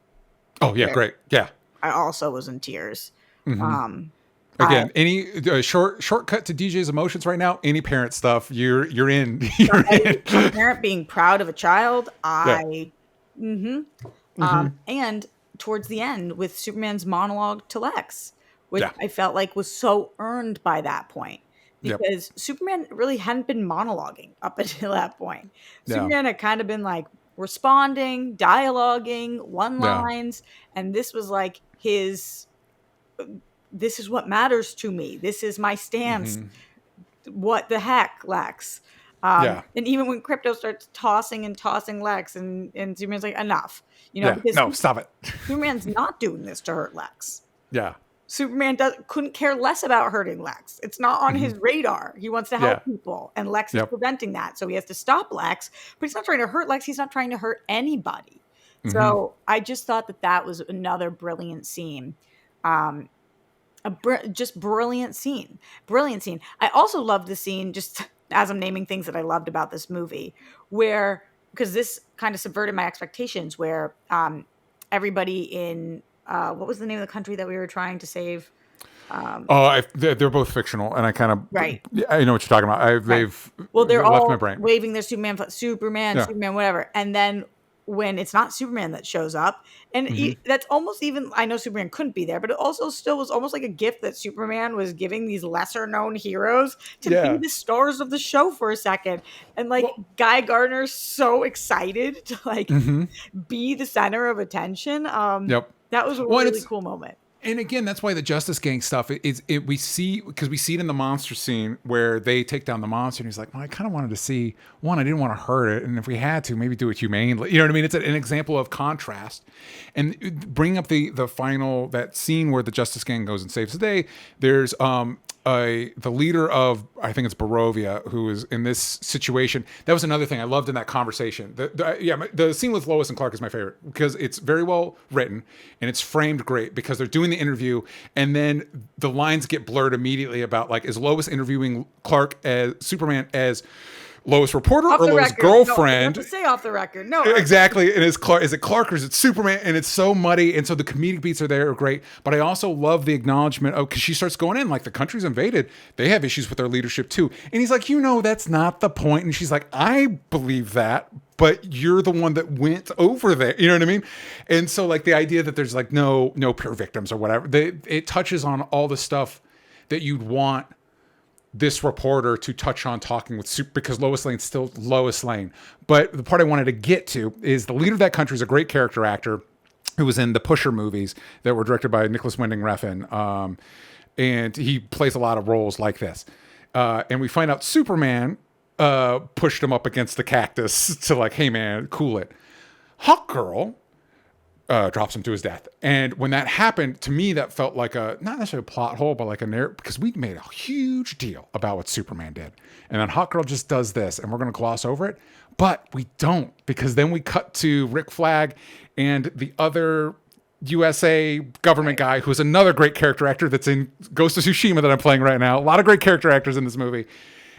Oh yeah, great. Yeah. I also was in tears. Again, any shortcut to DJ's emotions right now? Any parent stuff? You're in. You're in. A parent being proud of a child. And towards the end with Superman's monologue to Lex, which I felt like was so earned by that point because Superman really hadn't been monologuing up until that point. Superman had kind of been like responding, dialoguing, one lines, and this was like this is what matters to me. This is my stance. What the heck, Lex? And even when Krpyto starts tossing Lex and Superman's like, enough. Because no, stop it. Superman's not doing this to hurt Lex. Yeah. Superman couldn't care less about hurting Lex. It's not on his radar. He wants to help people, and Lex is preventing that. So he has to stop Lex, but he's not trying to hurt Lex. He's not trying to hurt anybody. So I just thought that was another brilliant scene. Just brilliant scene. Brilliant scene. I also love the scene, just as I'm naming things that I loved about this movie, because this kind of subverted my expectations, where everybody in, what was the name of the country that we were trying to save? They're both fictional, and I kind of right. I know what you're talking about. They're left all my brain. waving their Superman, whatever, and then when it's not Superman that shows up, and that's almost even, I know Superman couldn't be there, but it also still was almost like a gift that Superman was giving these lesser known heroes to be the stars of the show for a second. And Guy Gardner's so excited to be the center of attention. That was a really cool moment. And again, that's why the Justice Gang stuff we see it in the monster scene where they take down the monster, and he's like, well, I kind of wanted to see one. I didn't want to hurt it, and if we had to, maybe do it humanely. You know what I mean? It's an example of contrast. And bring up that scene where the Justice Gang goes and saves the day. There's the leader of, I think it's Barovia, who is in this situation. That was another thing I loved in that conversation. The scene with Lois and Clark is my favorite because it's very well written and it's framed great because they're doing the interview and then the lines get blurred immediately about is Lois interviewing Clark as Superman as Lois reporter or Lois girlfriend? No, say off the record. No, exactly. And is it Clark or is it Superman? And it's so muddy. And so the comedic beats are great. But I also love the acknowledgement because she starts going in the country's invaded. They have issues with their leadership too. And he's like, that's not the point. And she's like, I believe that, but you're the one that went over there. You know what I mean? And so the idea that there's no pure victims or whatever. It touches on all the stuff that you'd want this reporter to touch on talking with because Lois Lane's still Lois Lane. But the part I wanted to get to is the leader of that country is a great character actor who was in the Pusher movies that were directed by Nicholas Winding Refn. And he plays a lot of roles like this. And we find out Superman pushed him up against the cactus to hey man, cool it. Hawk Girl drops him to his death. And when that happened, to me, that felt like not necessarily a plot hole, but a narrative, because we made a huge deal about what Superman did. And then Hawk Girl just does this, and we're going to gloss over it. But we don't, because then we cut to Rick Flag and the other USA government guy, who's another great character actor that's in Ghost of Tsushima that I'm playing right now. A lot of great character actors in this movie.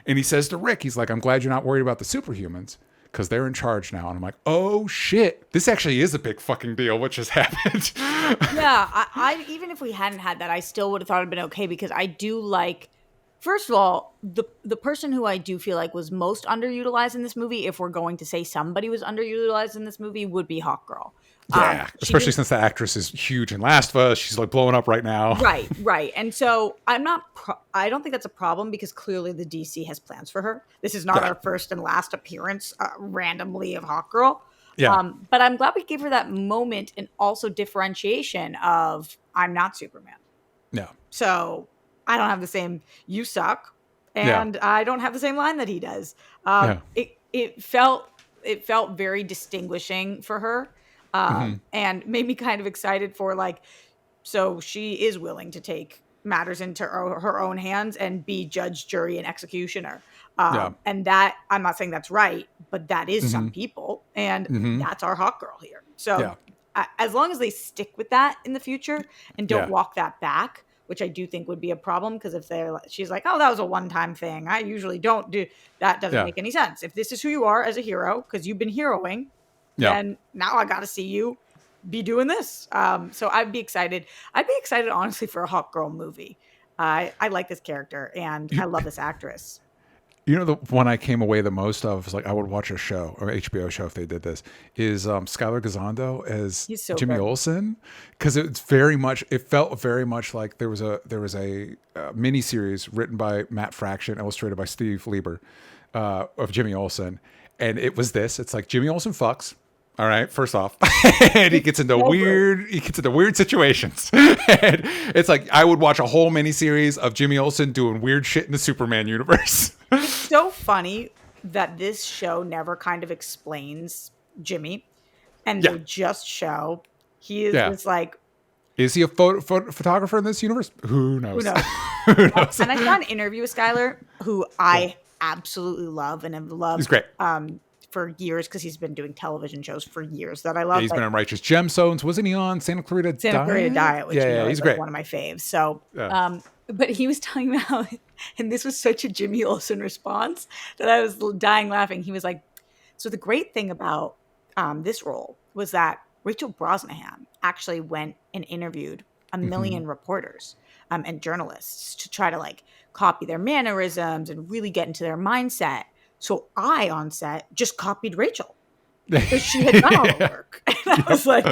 And he says to Rick, he's like, I'm glad you're not worried about the superhumans, because they're in charge now. And I'm like, oh shit, this actually is a big fucking deal, what just happened. Yeah, I even if we hadn't had that, I still would have thought it'd been okay, because I do like First of all, the person who I do feel like was most underutilized in this movie, if we're going to say somebody was underutilized in this movie, would be Hawkgirl. Yeah, especially since the actress is huge in Last of Us. She's like blowing up right now. Right. And so I don't think that's a problem because clearly the DC has plans for her. This is not our first and last appearance randomly of Hawkgirl. Yeah. But I'm glad we gave her that moment and also differentiation of I'm not Superman. Yeah. So I don't have the same "you suck," and I don't have the same line that he does. It felt very distinguishing for her, and made me kind of excited for like. So she is willing to take matters into her own hands and be judge, jury, and executioner. And that I'm not saying that's right, but that is some people, and that's our Hawkgirl here. So as long as they stick with that in the future and don't walk that back. Which I do think would be a problem because if she's like, oh, that was a one-time thing. I usually don't do that. Doesn't make any sense. If this is who you are as a hero, because you've been heroing, then now I got to see you be doing this. So I'd be excited. I'd be excited, honestly, for a Hawkgirl movie. I like this character and I love this actress. You know, the one I came away the most of was like I would watch a show or HBO show if they did this is Skyler Gisondo as Jimmy Olsen because it felt very much like there was a mini series written by Matt Fraction, illustrated by Steve Lieber of Jimmy Olsen, and it's like Jimmy Olsen fucks. All right, first off, and he gets into weird situations. And it's like I would watch a whole miniseries of Jimmy Olsen doing weird shit in the Superman universe. It's so funny that this show never kind of explains Jimmy, and they just show he is just like. Is he a photographer in this universe? Who knows? Who knows? And I saw an interview with Skyler, who I absolutely love and have loved. He's great. For years because he's been doing television shows for years that I love. He's been on Righteous Gemstones. Wasn't he on Santa Clarita Diet? Which he's great. One of my faves. So, but he was talking about, and this was such a Jimmy Olsen response that I was dying laughing. He was like, so the great thing about this role was that Rachel Brosnahan actually went and interviewed a million reporters and journalists to try to like copy their mannerisms and really get into their mindset. So I, on set, just copied Rachel because she had done all the work. And I was like,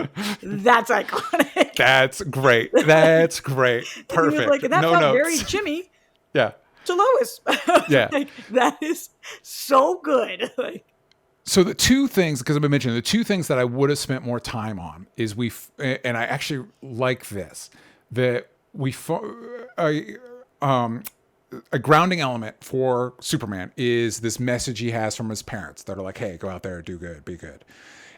that's iconic. That's great. That's great. Perfect. Like, and that felt very Jimmy to Lois. Like, that is so good. Like, so the two things, because I've been mentioning, the two things that I would have spent more time on is and I actually like this, that a grounding element for Superman is this message he has from his parents that are like, hey, go out there, do good, be good.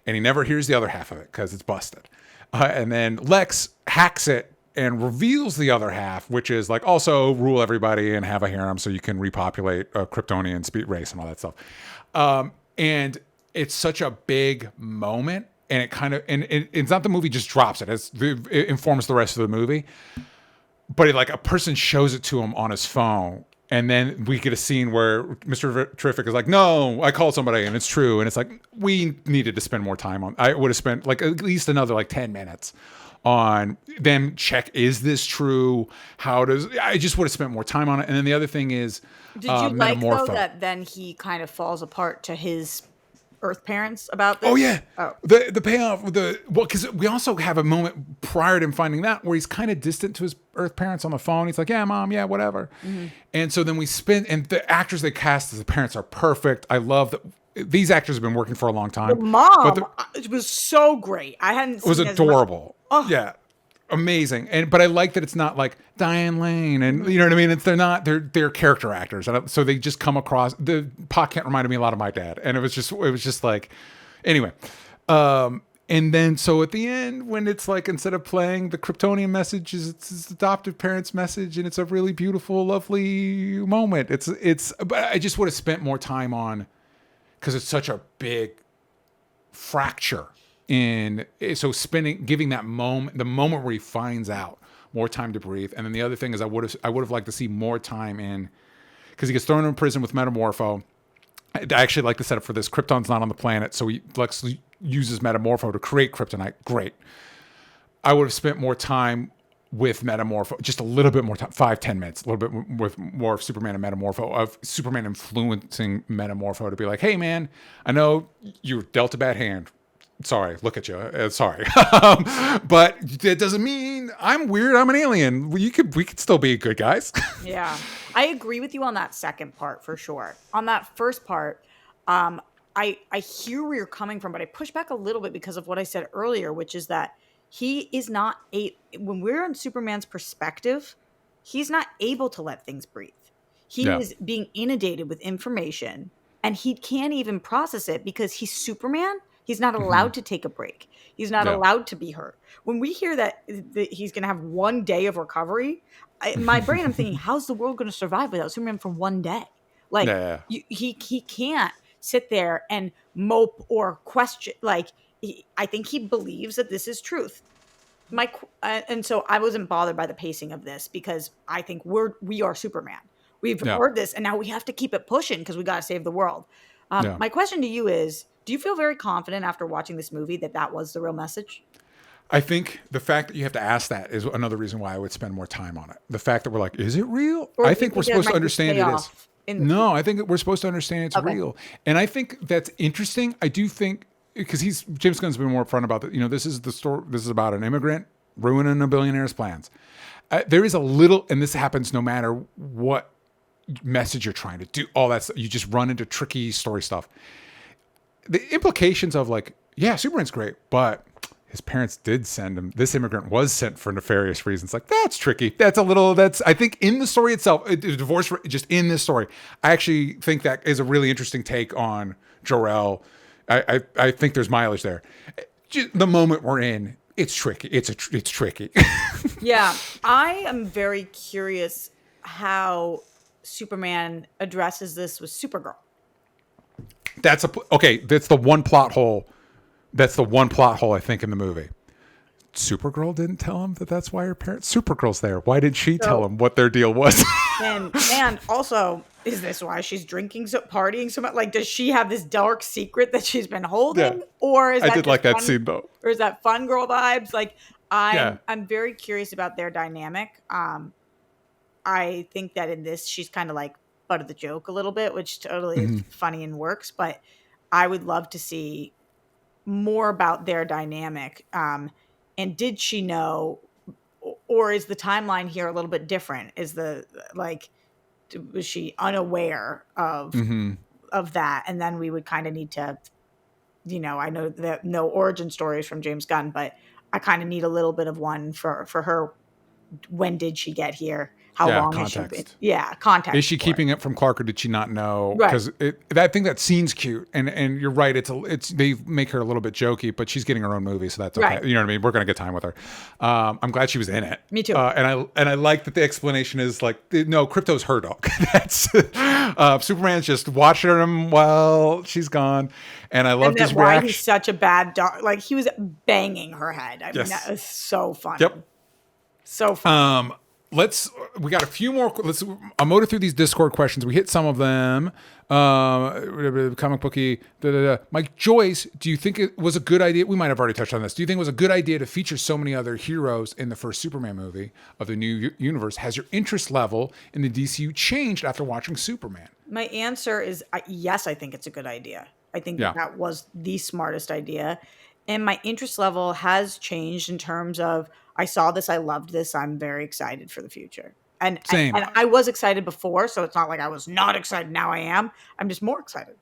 And he never hears the other half of it because it's busted. And then Lex hacks it and reveals the other half, which is like also rule everybody and have a harem so you can repopulate a Kryptonian speed race and all that stuff. And it's such a big moment. And it kind of, and it's not the movie just drops it. It informs the rest of the movie. But like a person shows it to him on his phone, and then we get a scene where Mr. Terrific is like, "No, I called somebody, and it's true." And it's like we needed to spend more time on. I would have spent like at least another like 10 minutes on them. Check, is this true? I just would have spent more time on it. And then the other thing is, did you like though that then he kind of falls apart to his Earth parents about this? Oh yeah. The payoff because we also have a moment prior to him finding that where he's kind of distant to his Earth parents on the phone. He's like, yeah, mom, yeah, whatever. And so then we and the actors they cast as the parents are perfect. I love that these actors have been working for a long time. The mom, it was so great. I hadn't seen it was adorable. Yeah. Amazing. But I like that it's not like Diane Lane and you know what I mean? They're character actors. And so they just come across Pa Kent reminded me a lot of my dad. And it was just like, anyway. And then so at the end when it's like, instead of playing the Kryptonian Message, it's his adoptive parents' message. And it's a really beautiful, lovely moment. But I just would have spent more time on, because it's such a big fracture. Giving that moment, the moment where he finds out, more time to breathe. And then the other thing is I would have liked to see more time in, because he gets thrown in prison with Metamorpho. I actually like the setup for this. Krypton's not on the planet, so Lex uses Metamorpho to create kryptonite. Great. I would have spent more time with Metamorpho, just a little bit more time, 5-10 minutes, a little bit with more of Superman and Metamorpho, of Superman influencing Metamorpho to be like, hey man, I know you dealt a bad hand. Sorry, look at you. Sorry. But it doesn't mean I'm weird. I'm an alien. We could still be good guys. Yeah. I agree with you on that second part for sure. On that first part, I hear where you're coming from, but I push back a little bit because of what I said earlier, which is that he is not when we're in Superman's perspective, he's not able to let things breathe. He is being inundated with information and he can't even process it because he's Superman. He's not allowed to take a break. He's not allowed to be hurt. When we hear that he's going to have 1 day of recovery, in my brain, I'm thinking, how's the world going to survive without Superman for 1 day? Like, he can't sit there and mope or question. Like, I think he believes that this is truth. And so I wasn't bothered by the pacing of this because I think we are Superman. We've heard this, and now we have to keep it pushing because we got to save the world. My question to you is, do you feel very confident after watching this movie that was the real message? I think the fact that you have to ask that is another reason why I would spend more time on it. The fact that we're like, is it real? Or I think we're supposed to understand it is. No, I think we're supposed to understand it's real. And I think that's interesting. I do think, because James Gunn's been more upfront about that. You know, this is the story. This is about an immigrant ruining a billionaire's plans. There is a little, and this happens no matter what message you're trying to do. All that stuff, you just run into tricky story stuff. The implications of like, yeah, Superman's great, but his parents did send him. This immigrant was sent for nefarious reasons. Like, that's tricky. I think in the story itself, divorce, just in this story, I actually think that is a really interesting take on Jor-El. I think there's mileage there. Just the moment we're in, it's tricky. It's tricky. Yeah. I am very curious how Superman addresses this with Supergirl. That's the one plot hole. That's the one plot hole I think in the movie. Supergirl didn't tell him that's why her parents. Supergirl's there. Why did she tell him what their deal was? and also, is this why she's partying so much? Like, does she have this dark secret that she's been holding, or is that I did like that scene though, or is that fun girl vibes? Like, I'm very curious about their dynamic. I think that in this, she's kind of like butt of the joke a little bit, which totally is funny and works. But I would love to see more about their dynamic. And did she know, or is the timeline here a little bit different? Was she unaware of that? And then we would kind of need to, I know that no origin stories from James Gunn, but I kind of need a little bit of one for her. When did she get here? How long context. has she been? Yeah, context. Is she keeping it from Clark, or did she not know? Right. Because I think that scene's cute, and you're right. They make her a little bit jokey, but she's getting her own movie, so that's okay. Right. You know what I mean? We're gonna get time with her. I'm glad she was in it. Me too. And I like that the explanation is like, no, Krypto's her dog. That's Superman's just watching him while she's gone, and I love this reaction. Why he's such a bad dog? Like, he was banging her head. I mean, that was so funny. Yep. So funny. We got a few more. I'll motor through these Discord questions. We hit some of them. Comic booky. Mike Joyce, do you think it was a good idea? We might have already touched on this. Do you think it was a good idea to feature so many other heroes in the first Superman movie of the new universe? Has your interest level in the DCU changed after watching Superman? My answer is yes, I think it's a good idea. I think that was the smartest idea. And my interest level has changed in terms of, I saw this, I loved this, I'm very excited for the future. And I was excited before, so it's not like I was not excited. Now I am. I'm just more excited.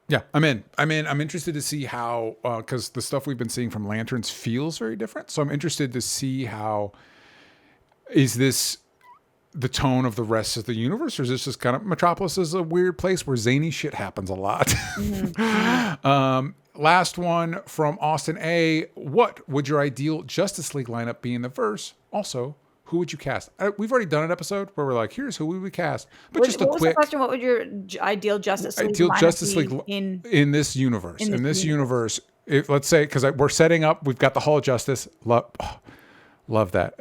Yeah, I'm in. I'm interested to see how, because the stuff we've been seeing from Lanterns feels very different. So I'm interested to see how, is this the tone of the rest of the universe, or is this just kind of, Metropolis is a weird place where zany shit happens a lot. Last one from Austin A. What would your ideal Justice League lineup be in the verse? Also, who would you cast? We've already done an episode where we're like, here's who we would cast. But just a quick. Was the question? What would your ideal Justice League in this universe? In this universe, let's say, because we're setting up, we've got the Hall of Justice. Love that.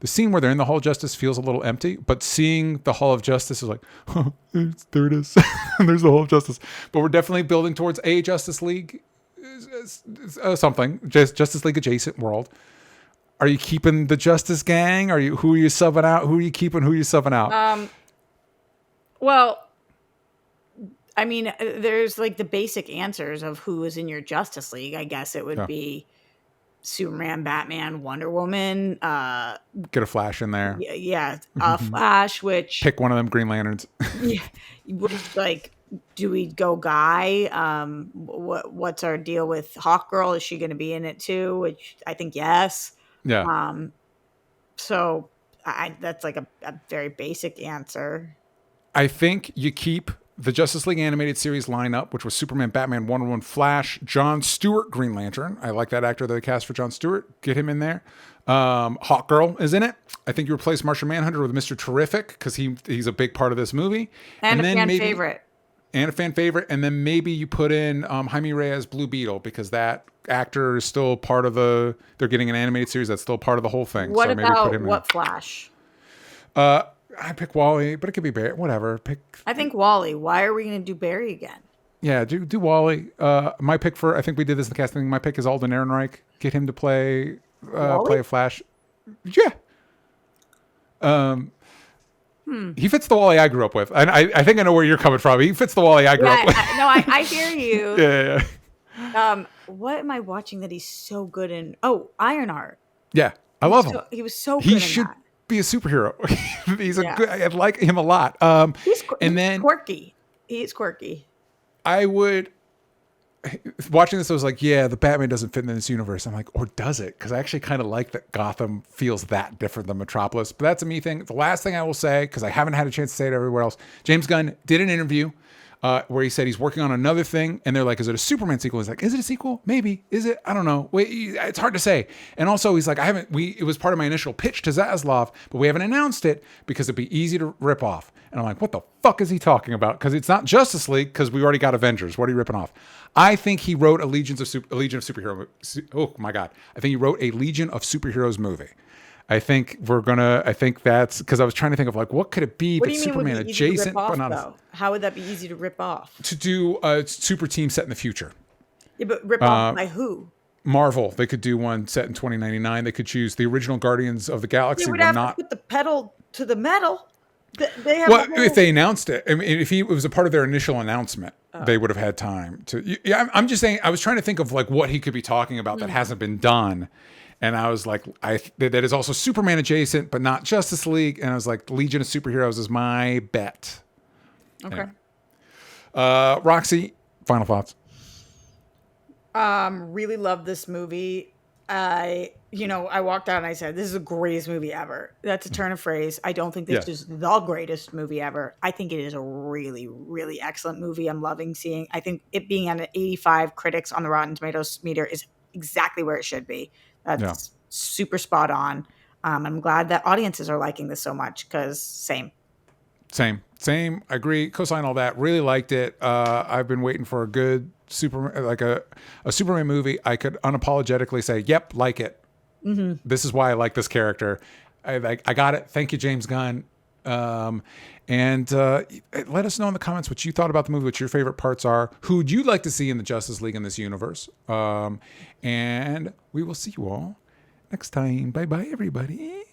The scene where they're in the Hall of Justice feels a little empty, but seeing the Hall of Justice is like, there it is. There's the Hall of Justice. But we're definitely building towards a Justice League, something, Justice League adjacent world. Are you keeping the Justice Gang? Who are you subbing out? Who are you keeping? Who are you subbing out? Well, I mean, there's like the basic answers of who is in your Justice League. I guess it would be Superman, Batman, Wonder Woman. Get a Flash in there. Yeah, Flash. Which pick one of them Green Lanterns. Yeah, like, do we go Guy? What's our deal with Hawkgirl? Is she going to be in it too? Which I think yes. Yeah. So that's like a very basic answer. I think you keep the Justice League animated series lineup, which was Superman, Batman, Wonder Woman, Flash, Jon Stewart, Green Lantern. I like that actor that they cast for Jon Stewart. Get him in there. Hawkgirl is in it. I think you replace Martian Manhunter with Mr. Terrific because he's a big part of this movie. And a fan favorite. And a fan favorite. And then maybe you put in Jaime Reyes, Blue Beetle, because that actor is still part of they're getting an animated series that's still part of the whole thing. What so about maybe put him what in. Flash? I pick Wally, but it could be Barry. Whatever. I think Wally. Why are we going to do Barry again? Yeah, do Wally. My pick I think we did this in the casting. My pick is Alden Ehrenreich. Get him to play Flash. Yeah. He fits the Wally I grew up with. And I think I know where you're coming from. He fits the Wally I grew up with. I hear you. Yeah. What am I watching that he's so good in? Oh, Ironheart. Yeah, I love him. He was so good. He should be a superhero. He's good. I like him a lot. He's quirky. He's quirky. I would. Watching this, I was like, yeah, the Batman doesn't fit in this universe. I'm like, or does it? Because I actually kind of like that Gotham feels that different than Metropolis. But that's a me thing. The last thing I will say, because I haven't had a chance to say it everywhere else, James Gunn did an interview where he said he's working on another thing. And they're like, is it a Superman sequel? He's like, is it a sequel? Maybe. Is it? I don't know. Wait, it's hard to say. And also, he's like, it was part of my initial pitch to Zaslav, but we haven't announced it because it'd be easy to rip off. And I'm like, what the fuck is he talking about? Because it's not Justice League, because we already got Avengers. What are you ripping off? I think he wrote a Legion of Superheroes. Oh my God. I think he wrote a Legion of Superheroes movie. I think that's because I was trying to think of like, what could it be that's Superman adjacent, but not. How would that be easy to rip off? To do a super team set in the future. Yeah, but rip off by who? Marvel. They could do one set in 2099. They could choose the original Guardians of the Galaxy. They would have to put the pedal to the metal. They have if they announced it, I mean, if it was a part of their initial announcement, they would have had time to. Yeah, I'm just saying. I was trying to think of like what he could be talking about that hasn't been done, and I was like, that is also Superman adjacent, but not Justice League. And I was like, Legion of Superheroes is my bet. Okay. Anyway. Roxy, final thoughts. Really love this movie. I walked out and I said, this is the greatest movie ever. That's a turn of phrase. I don't think this is the greatest movie ever. I think it is a really, really excellent movie. I'm loving seeing. I think it being at an 85 critics on the Rotten Tomatoes meter is exactly where it should be. That's super spot on. I'm glad that audiences are liking this so much because same. I agree. Cosign all that. Really liked it. I've been waiting for a good Superman, like a Superman movie. I could unapologetically say, yep, like it. Mm-hmm. This is why I like this character. I got it. Thank you, James Gunn. And let us know in the comments what you thought about the movie, what your favorite parts are. Who'd you like to see in the Justice League in this universe? And we will see you all next time. Bye-bye, everybody.